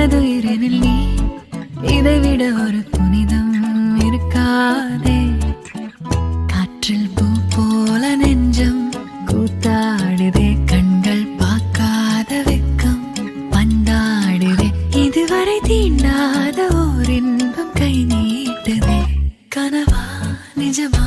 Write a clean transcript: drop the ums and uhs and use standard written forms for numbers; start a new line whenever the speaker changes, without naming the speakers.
எனதுயிரினில் நீ இதைவிட ஒரு புனிதம் இருக்காதே. காற்றில் பூ போல நெஞ்சம் கூத்தாடுதே, கண்கள் பார்க்காத வெக்கம் பந்தாடுதே. இதுவரை தீண்டாத ஓர் இன்பம் கை நீட்டுதே. கனவா நிஜமா